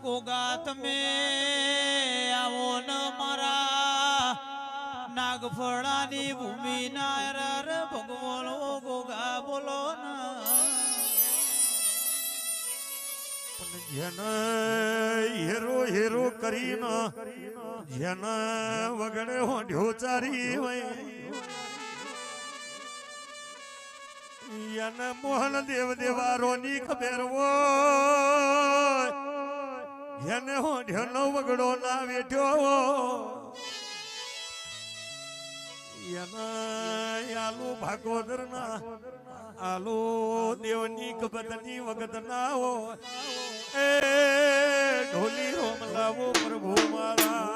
ગોગા તમે આવો ન મારા નાગફળાની ભૂમિ નાયર ભગવાન ગોગા બોલો જેને હેરો હેરો કરીને જેને વગડે હોંઢ્યો ચારી હોય એને મોહન દેવ દેવારોની ખબર હોય એને હોંઢ્યાનો વગડો ના વેઠ્યો એને આલુ ભાગોદર ના આલુ દેવની કબતની વખત ના હો એ ઢોલી રોમ લાવો પ્રભુ મારા